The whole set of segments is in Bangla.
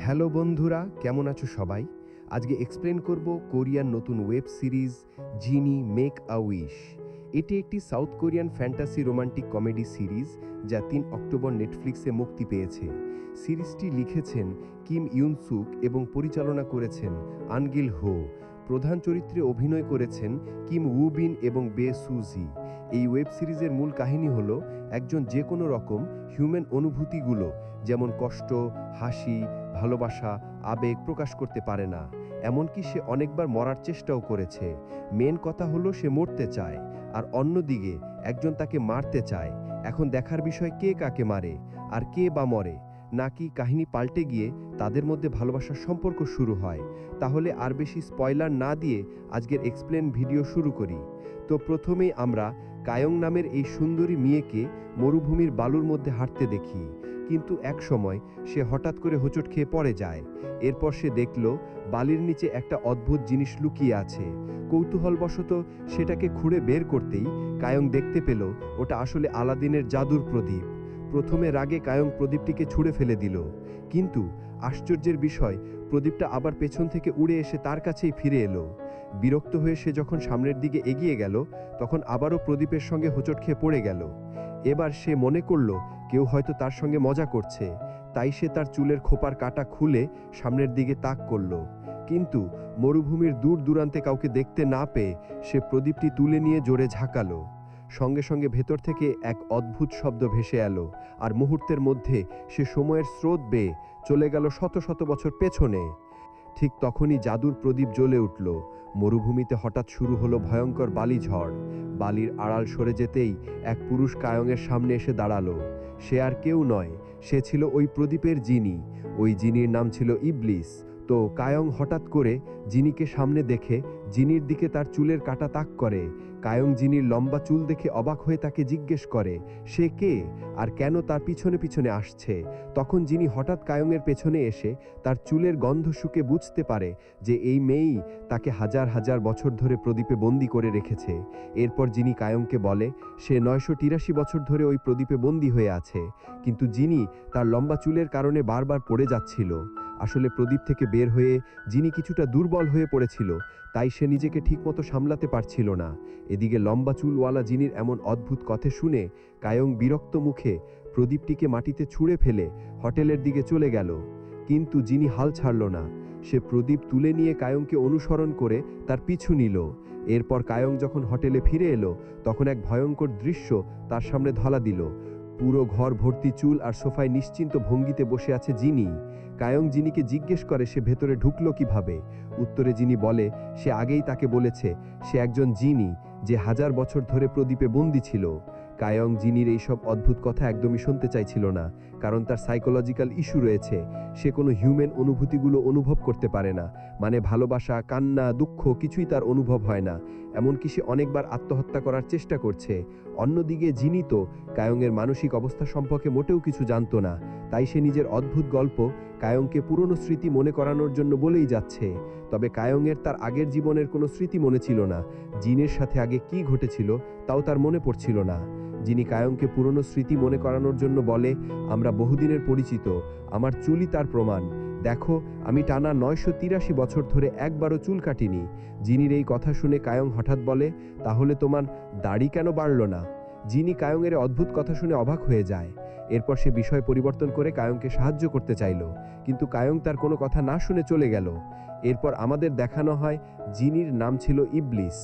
হ্যালো বন্ধুরা, কেমন আছো সবাই? আজকে এক্সপ্লেন করব কোরিয়ান নতুন web series genie make a wish. এটি একটি south Korean fantasy romantic comedy series যা ৩ অক্টোবর নেটফ্লিক্সে মুক্তি পেয়েছে। সিরিজটি লিখেছেন কিম ইউন সুক এবং পরিচালনা করেছেন আনগিল হো। প্রধান চরিত্রে অভিনয় করেছেন কিম উবিন এবং বে সুজি। এই ওয়েব সিরিজের মূল কাহিনী হলো একজন যে কোনো রকম হিউম্যান অনুভূতিগুলো যেমন কষ্ট, হাসি, ভালোবাসা, আবেগ প্রকাশ করতে পারে না। এমনকি সে অনেকবার মরার চেষ্টাও করেছে। মেন কথা হলো সে মরতে চায়, আর অন্যদিকে একজন তাকে মারতে চায়। এখন দেখার বিষয় কে কাকে মারে আর কে বা মরে, নাকি কাহিনী পাল্টে গিয়ে তাদের মধ্যে ভালোবাসার সম্পর্ক শুরু হয়। তাহলে আর বেশি স্পয়লার না দিয়ে আজকের এক্সপ্লেন ভিডিও শুরু করি। তো প্রথমেই আমরা কায়ং নামের এই সুন্দরী মেয়েকে মরুভূমির বালুর মধ্যে হাঁটতে দেখি, কিন্তু এক সময় সে হঠাৎ করে হোঁচট খেয়ে পড়ে যায়। এরপর সে দেখল বালির নিচে একটা অদ্ভুত জিনিস লুকিয়ে আছে। কৌতূহলবশত সেটাকে খুঁড়ে বের করতেই কায়ং দেখতে পেল ওটা আসলে আলাদিনের জাদুর প্রদীপ। প্রথমে রাগে কায়ং প্রদীপটিকে ছুঁড়ে ফেলে দিল, কিন্তু আশ্চর্যের বিষয়, প্রদীপটা আবার পেছন থেকে উড়ে এসে তার কাছেই ফিরে এলো। বিরক্ত হয়ে সে যখন সামনের দিকে এগিয়ে গেল, তখন আবারও প্রদীপের সঙ্গে হোঁচট খেয়ে পড়ে গেল। এবার সে মনে করল কেউ হয়তো তার সঙ্গে মজা করছে, তাই সে তার চুলের খোপার কাটা খুলে সামনের দিকে তাক করল। কিন্তু মরুভূমির দূর দূরান্তে কাউকে দেখতে না পেয়ে সে প্রদীপটি তুলে নিয়ে জোরে ঝাঁকালো। সঙ্গে সঙ্গে ভেতর থেকে এক অদ্ভুত শব্দ ভেসে এলো, আর মুহূর্তের মধ্যে সে সময়ের স্রোত বেয়ে চলে গেল শত শত বছর পেছনে। ঠিক তখনই জাদুর প্রদীপ জ্বলে উঠল। মরুভূমিতে হঠাৎ শুরু হলো ভয়ঙ্কর বালি ঝড়। বালির আড়াল সরে যেতেই এক পুরুষ কায়ংয়ের সামনে এসে দাঁড়ালো। সে আর কেউ নয়, সে ছিল ওই প্রদীপের জিনি। ওই জিনির নাম ছিল ইবলিস। তো কায়ং হঠাৎ করে জিনিকে সামনে দেখে জিনির দিকে তার চুলের কাটা তাক করে। কায়ং জিনির লম্বা চুল দেখে অবাক হয়ে তাকে জিজ্ঞেস করে সে কে আর কেন তার পিছনে পিছনে আসছে। তখন জিনি হঠাৎ কায়ংয়ের পেছনে এসে তার চুলের গন্ধ শুকে বুঝতে পারে যে এই মেয়েই তাকে হাজার হাজার বছর ধরে প্রদীপে বন্দি করে রেখেছে। এরপর জিনি কায়ংকে বলে সে ৯৮৩ বছর ধরে ওই প্রদীপে বন্দি হয়ে আছে, কিন্তু জিনি তার লম্বা চুলের কারণে বারবার পড়ে যাচ্ছিল। আসলে প্রদীপ থেকে বের হয়ে জিনি কিছুটা দুর্বল হয়ে পড়েছিল, তাই সে নিজেকে ঠিকমতো সামলাতে পারছিল না। এদিকে লম্বা চুলওয়ালা জিনির এমন অদ্ভুত কথা শুনে কায়ং বিরক্ত মুখে প্রদীপটিকে মাটিতে ছুঁড়ে ফেলে হোটেলের দিকে চলে গেল। কিন্তু জিনি হাল ছাড়ল না। সে প্রদীপ তুলে নিয়ে কায়ংকে অনুসরণ করে তার পিছু নিল। এরপর কায়ং যখন হোটেলে ফিরে এলো, তখন এক ভয়ঙ্কর দৃশ্য তার সামনে ধরা দিল। পুরো ঘর ভর্তি চুল আর সোফায় নিশ্চিন্ত ভঙ্গিতে বসে আছে জিনি। কায়ং জিনিকে জিজ্ঞেস করে সে ভেতরে ঢুকলো কিভাবে। উত্তরে জিনি বলে সে আগেই তাকে বলেছে সে একজন জিনি যে হাজার বছর ধরে প্রদীপে বন্দী ছিল। কায়ং জিনির এইসব অদ্ভুত কথা একদমই শুনতে চাইছিল না, কারণ তার সাইকোলজিক্যাল ইস্যু রয়েছে। সে কোনো হিউম্যান অনুভূতিগুলো অনুভব করতে পারে না, মানে ভালোবাসা, কান্না, দুঃখ কিছুই তার অনুভব হয় না। এমনকি সে অনেকবার আত্মহত্যা করার চেষ্টা করছে। অন্যদিকে জিনি তো কায়ংয়ের মানসিক অবস্থা সম্পর্কে মোটেও কিছু জানতো না, তাই সে নিজের অদ্ভুত গল্প কায়ংকে পুরনো স্মৃতি মনে করানোর জন্য বলেই যাচ্ছে। তবে কায়ংয়ের তার আগের জীবনের কোনো স্মৃতি মনে ছিল না। জিনের সাথে আগে কি ঘটেছিল তাও তার মনে পড়ছিল না। যিনি কায়ংকে পুরনো স্মৃতি মনে করানোর জন্য বলে আমরা বহুদিনের পরিচিত, আমার চুলই তার প্রমাণ। দেখো, আমি টানা ৯৮৩ বছর ধরে একবারও চুল কাটিনি। জিনির এই কথা শুনে কায়ং হঠাৎ বলে তাহলে তোমার দাড়ি কেন বাড়ল না? জিনি কায়ংয়ের অদ্ভুত কথা শুনে অবাক হয়ে যায়। এরপর সে বিষয় পরিবর্তন করে কায়ংকে সাহায্য করতে চাইল, কিন্তু কায়ং তার কোনো কথা না শুনে চলে গেল। এরপর আমাদের দেখানো হয় জিনির নাম ছিল ইবলিস।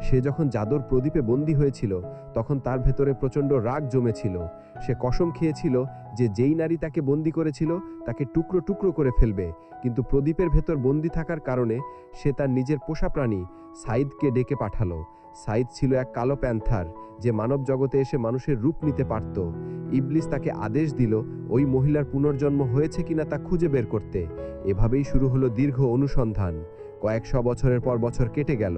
সে যখন জাদুর প্রদীপে বন্দী হয়েছিল, তখন তার ভেতরে প্রচণ্ড রাগ জমেছিল। সে কসম খেয়েছিল যে যেই নারী তাকে বন্দী করেছিল তাকে টুকরো টুকরো করে ফেলবে, কিন্তু প্রদীপের ভেতর বন্দী থাকার কারণে সে তার নিজের পোষা প্রাণী সাইদকে ডেকে পাঠালো। সাইদ ছিল এক কালো প্যান্থার যে মানব জগতে এসে মানুষের রূপ নিতে পারত। ইবলিস তাকে আদেশ দিল ওই মহিলার পুনর্জন্ম হয়েছে কিনা তা খুঁজে বের করতে। এভাবেই শুরু হলো দীর্ঘ অনুসন্ধান। কয়েকশো বছরের পর বছর কেটে গেল।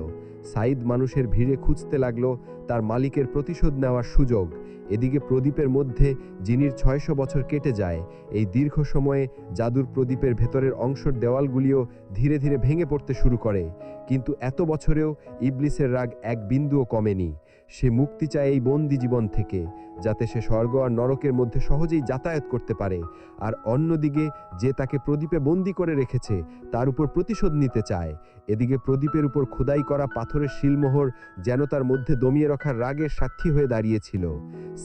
সাইদ মানুষের ভিড়ে খুঁজতে লাগলো তার মালিকের প্রতিশোধ নেওয়ার সুযোগ। এদিকে প্রদীপের মধ্যে জিনির ৬০০ বছর কেটে যায়। এই দীর্ঘ সময়ে জাদুর প্রদীপের ভেতরের অংশের দেওয়ালগুলিও ধীরে ধীরে ভেঙে পড়তে শুরু করে। কিন্তু এত বছরেও ইবলিসের রাগ এক বিন্দুও কমেনি। সে মুক্তি চায় এই বন্দি জীবন থেকে। যাতে সে স্বর্গ আর নরকের মধ্যে সহজেই যাতায়াত করতে পারে, আর অন্যদিকে যে তাকে প্রদীপে বন্দী করে রেখেছে তার উপর প্রতিশোধ নিতে চায়। এদিকে প্রদীপের উপর খোদাই করা পাথরের শিলমোহর যেন তার মধ্যে দমিয়ে রাখার রাগের সাক্ষী হয়ে দাঁড়িয়েছিল।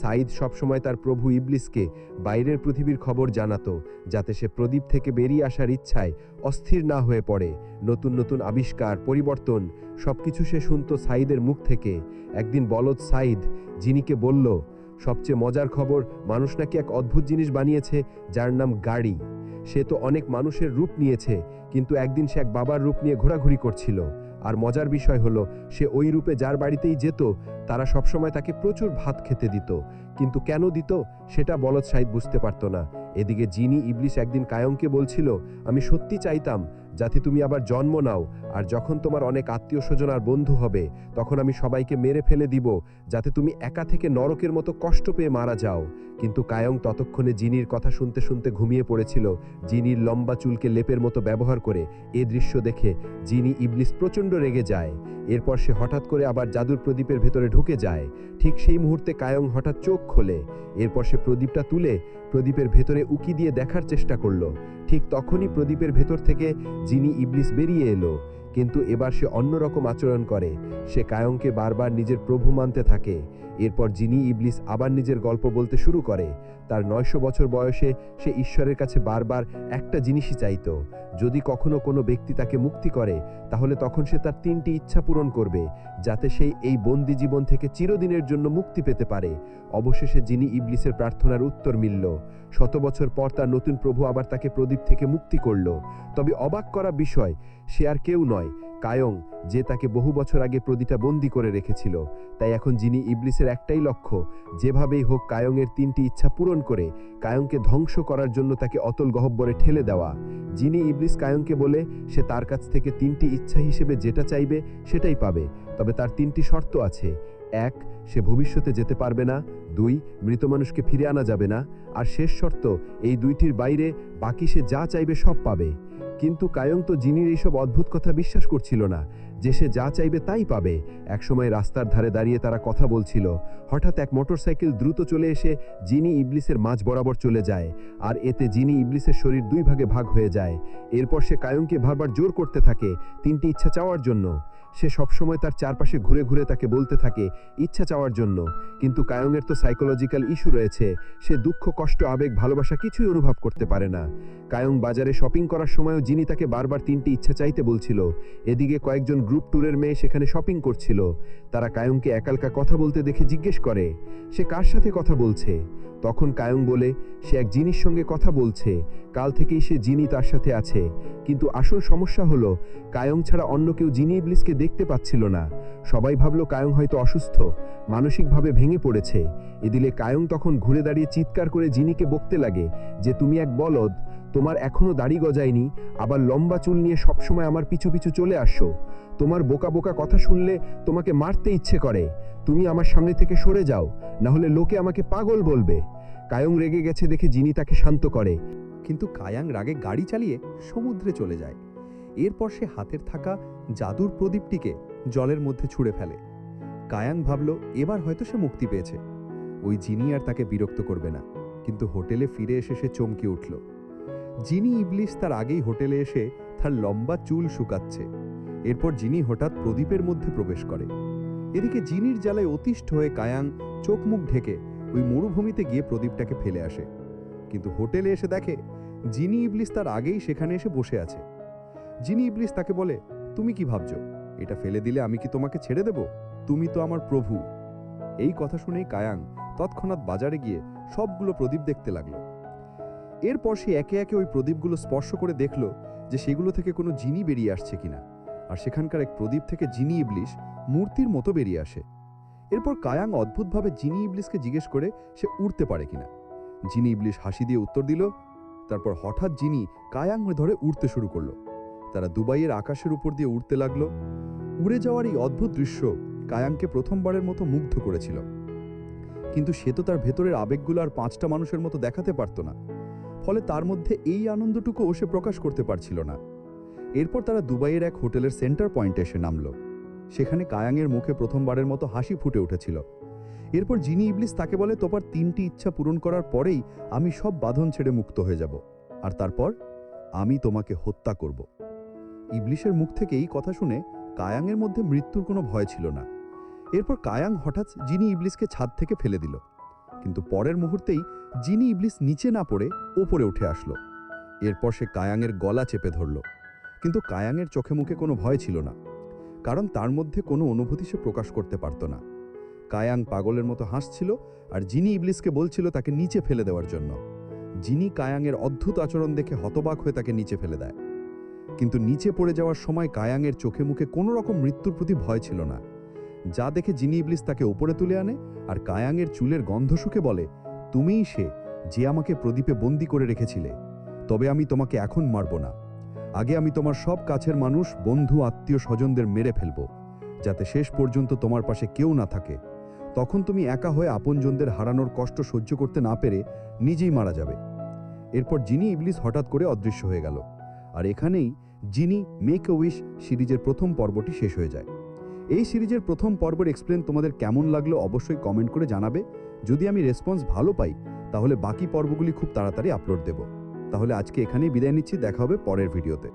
সাঈদ সবসময় তার প্রভু ইবলিসকে বাইরের পৃথিবীর খবর জানাতো, যাতে সে প্রদীপ থেকে বেরিয়ে আসার ইচ্ছায় অস্থির না হয়ে পড়ে। নতুন নতুন আবিষ্কার, পরিবর্তন সবকিছু সে শুনত সাঈদের মুখ থেকে। একদিন বলদ সাঈদ জিনিকে বলল, সবচেয়ে মজার খবর, মানুষ নাকি এক অদ্ভুত জিনিস বানিয়েছে যার নাম গাড়ি। সে তো অনেক মানুষের রূপ নিয়েছে, কিন্তু একদিন সে এক বাবার রূপ নিয়ে ঘোরাঘুরি করছিল। আর মজার বিষয় হলো, সে ওই রূপে যার বাড়িতেই যেত তারা সবসময় তাকে প্রচুর ভাত খেতে দিত, কিন্তু কেন দিত সেটা বলদ সাঈদ বুঝতে পারত না। এদিকে জিনি ইবলিস একদিন কায়ংকে বলছিল, আমি সত্যি চাইতাম যাতে তুমি আবার জন্ম নাও, আর যখন তোমার অনেক আত্মীয় স্বজন আর বন্ধু হবে তখন আমি সবাইকে মেরে ফেলে দিব, যাতে তুমি একা থেকে নরকের মতো কষ্ট পেয়ে মারা যাও। কিন্তু কায়ং ততক্ষণে জিনির কথা শুনতে শুনতে ঘুমিয়ে পড়েছিল। জিনির লম্বা চুলকে লেপের মতো ব্যবহার করে এ দৃশ্য দেখে জিনি ইবলিস প্রচণ্ড রেগে যায়। এরপর সে হঠাৎ করে আবার জাদুর প্রদীপের ভেতরে ঢুকে যায়। ঠিক সেই মুহূর্তে কায়ং হঠাৎ চোখ খোলে। এরপর সে প্রদীপটা তুলে প্রদীপের ভেতরে উকি দিয়ে দেখার চেষ্টা করলো। ঠিক তখনই প্রদীপের ভেতর থেকে জিনি ইবলিস বেরিয়ে এলো, কিন্তু এবার সে অন্যরকম আচরণ করে। সে কায়ংকে বারবার নিজের প্রভু মানতে থাকে। এরপর জিনি ইবলিস আবার নিজের গল্প বলতে শুরু করে। তার 900 বছর বয়সে সে ঈশ্বরের কাছে বারবার একটা জিনিসই চাইতো, যদি কখনো কোনো ব্যক্তি তাকে মুক্তি করে তাহলে তখন সে তার 3টি ইচ্ছা পূরণ করবে, যাতে সেই এই বন্দি জীবন থেকে চিরদিনের জন্য মুক্তি পেতে পারে। অবশেষে জিনি ইবলিসের প্রার্থনার উত্তর মিলল। 100 বছর পর তার নতুন প্রভু আবার তাকে প্রদীপ থেকে মুক্তি করল। তবে অবাক করা বিষয়, সে আর কেউ নয়, কায়ং, যে তাকে বহু বছর আগে প্রদীপটা বন্দী করে রেখেছিল। তাই এখন জিনি ইবলিসের একটাই লক্ষ্য, যেভাবেই হোক কায়ংয়ের 3টি ইচ্ছা পূরণ করে কায়ংকে ধ্বংস করার জন্য তাকে অতল গহ্বরে ঠেলে দেওয়া। জিনি ইবলিস কায়ংকে বলে সে তার কাছ থেকে 3টি ইচ্ছা হিসেবে যেটা চাইবে সেটাই পাবে, তবে তার 3টি শর্ত আছে। 1, সে ভবিষ্যতে যেতে পারবে না। 2, মৃত মানুষকে ফিরে আনা যাবে না। আর শেষ শর্ত, এই 2টির বাইরে বাকি সে যা চাইবে সব পাবে। কিন্তু কায়ং তো জিনির এইসব অদ্ভুত কথা বিশ্বাস করছিল না, যে সে যা চাইবে তাই পাবে। একসময় রাস্তার ধারে দাঁড়িয়ে তারা কথা বলছিল। হঠাৎ এক মোটরসাইকেল দ্রুত চলে এসে জিনি ইবলিসের মাঝ বরাবর চলে যায়, আর এতে জিনি ইবলিসের শরীর 2 ভাগে ভাগ হয়ে যায়। এরপর সে কায়ংকে বারবার জোর করতে থাকে 3টি ইচ্ছা চাওয়ার জন্য। সে সবসময় তার চারপাশে ঘুরে ঘুরে তাকে বলতে থাকে ইচ্ছা চাওয়ার জন্য, কিন্তু কায়ংয়ের তো সাইকোলজিক্যাল ইস্যু রয়েছে। সে দুঃখ, কষ্ট, আবেগ, ভালোবাসা কিছুই অনুভব করতে পারে না। কায়ং বাজারে শপিং করার সময়ও জিনি তাকে বারবার 3টি ইচ্ছা চাইতে বলছিল। এদিকে কয়েকজন গ্রুপ ট্যুরের মেয়ে সেখানে শপিং করছিল। তারা কায়ংকে একালকা কথা বলতে দেখে জিজ্ঞেস করে সে কার সাথে কথা বলছে। তখন কায়ং বলে সে এক জিনির সঙ্গে কথা বলছে, কাল থেকেই সে জিনি তার সাথে আছে। কিন্তু আসল সমস্যা হলো, কায়ং ছাড়া অন্য কেউ জিনি ইবলিসকে দেখতে পাচ্ছিল না। সবাই ভাবলো কায়ং হয়তো অসুস্থ, মানসিকভাবে ভেঙে পড়েছে। এদিকে কায়ং তখন ঘুরে দাঁড়িয়ে চিৎকার করে জিনিকে বকতে লাগে যে তুমি এক বলদ, তোমার এখনো দাড়ি গজায়নি, আবার লম্বা চুল নিয়ে সবসময় আমার পিছু পিছু চলে আসছো। তোমার বোকা বোকা কথা শুনলে তোমাকে মারতে ইচ্ছে করে। তুমি আমার সামনে থেকে সরে যাও, না হলে লোকে আমাকে পাগল বলবে। কায়ং রেগে গেছে দেখে জিনি তাকে শান্ত করে, কিন্তু কায়াং রাগে গাড়ি চালিয়ে সমুদ্রে চলে যায়। এরপর সে হাতের থাকা জাদুর প্রদীপটিকে জলের মধ্যে ছুঁড়ে ফেলে। কায়াং ভাবল এবার হয়তো সে মুক্তি পেয়েছে, ওই জিনি আর তাকে বিরক্ত করবে না। কিন্তু হোটেলে ফিরে এসে সে চমকে উঠল। জিনি ইবলিস তার আগেই হোটেলে এসে তার লম্বা চুল শুকাচ্ছে। এরপর জিনি হঠাৎ প্রদীপের মধ্যে প্রবেশ করে। এদিকে জিনির জ্বালায় অতিষ্ঠ হয়ে কায়াং চোখ মুখ ঢেকে ওই মরুভূমিতে গিয়ে প্রদীপটাকে ফেলে আসে। কিন্তু হোটেলে এসে দেখে জিনি ইবলিস তার আগেই সেখানে এসে বসে আছে। জিনি ইবলিস তাকে বলে, তুমি কি ভাবছো, এটা ফেলে দিলে আমি কি তোমাকে ছেড়ে দেব? তুমি তো আমার প্রভু। এই কথা শুনেই কায়াং তৎক্ষণাৎ বাজারে গিয়ে সবগুলো প্রদীপ দেখতে লাগলো। এরপর সে একে একে ওই প্রদীপগুলো স্পর্শ করে দেখলো যে সেগুলো থেকে কোনো জিনি বেরিয়ে আসছে কিনা। আর সেখানকার এক প্রদীপ থেকে জিনি ইবলিস মূর্তির মতো বেরিয়ে আসে। এরপর কায়াং অদ্ভুতভাবে জিনি ইবলিসকে জিজ্ঞেস করে সে উড়তে পারে কিনা। জিনি ইবলিস হাসি দিয়ে উত্তর দিল। তারপর হঠাৎ জিনি কায়াং ধরে উড়তে শুরু করলো। তারা দুবাইয়ের আকাশের উপর দিয়ে উড়তে লাগলো। উড়ে যাওয়ার এই অদ্ভুত দৃশ্য কায়াংকে প্রথমবারের মতো মুগ্ধ করেছিল। কিন্তু সে তো তার ভেতরের আবেগগুলো আর 5টা মানুষের মতো দেখাতে পারত না, ফলে তার মধ্যে এই আনন্দটুকুও সে প্রকাশ করতে পারছিল না। এরপর তারা দুবাইয়ের এক হোটেলের সেন্টার পয়েন্টে এসে নামল। সেখানে কায়াংয়ের মুখে প্রথমবারের মতো হাসি ফুটে উঠেছিল। এরপর জিনি ইবলিস তাকে বলে, তোমার 3টি ইচ্ছা পূরণ করার পরেই আমি সব বাঁধন ছেড়ে মুক্ত হয়ে যাব, আর তারপর আমি তোমাকে হত্যা করব। ইবলিসের মুখ থেকে এই কথা শুনে কায়াংয়ের মধ্যে মৃত্যুর কোনো ভয় ছিল না। এরপর কায়াং হঠাৎ জিনি ইবলিসকে ছাদ থেকে ফেলে দিল, কিন্তু পরের মুহূর্তেই জিনি ইবলিস নিচে না পড়ে ওপরে উঠে আসলো। এরপর সে কায়াংয়ের গলা চেপে ধরল, কিন্তু কায়াংয়ের চোখে মুখে কোনো ভয় ছিল না, কারণ তার মধ্যে কোনো অনুভূতি সে প্রকাশ করতে পারত না। কায়াং পাগলের মতো হাসছিল আর জিনি ইবলিসকে বলছিল তাকে নিচে ফেলে দেওয়ার জন্য। জিনি কায়াংয়ের অদ্ভুত আচরণ দেখে হতবাক হয়ে তাকে নিচে ফেলে দেয়, কিন্তু নিচে পড়ে যাওয়ার সময় কায়াংয়ের চোখে মুখে কোনো রকম মৃত্যুর প্রতি ভয় ছিল না, যা দেখে জিনি ইবলিস তাকে উপরে তুলে আনে আর কায়াংয়ের চুলের গন্ধ শুকে বলে, তুমিই সে যে আমাকে প্রদীপে বন্দি করে রেখেছিলে, তবে আমি তোমাকে এখন মারব না। আগে আমি তোমার সব কাছের মানুষ, বন্ধু, আত্মীয় স্বজনদের মেরে ফেলব, যাতে শেষ পর্যন্ত তোমার পাশে কেউ না থাকে। তখন তুমি একা হয়ে আপনজনদের হারানোর কষ্ট সহ্য করতে না পেরে নিজেই মারা যাবে। এরপর জিনি ইবলিস হঠাৎ করে অদৃশ্য হয়ে গেল, আর এখানেই জিনি মেক আ উইশ সিরিজের প্রথম পর্বটি শেষ হয়ে যায়। এই সিরিজের প্রথম পর্বের এক্সপ্লেন তোমাদের কেমন লাগলো অবশ্যই কমেন্ট করে জানাবে। যদি আমি রেসপন্স ভালো পাই তাহলে বাকি পর্বগুলি খুব তাড়াতাড়ি আপলোড দেব। তাহলে আজকে এখানেই বিদায় নিচ্ছি, দেখা হবে পরের ভিডিওতে।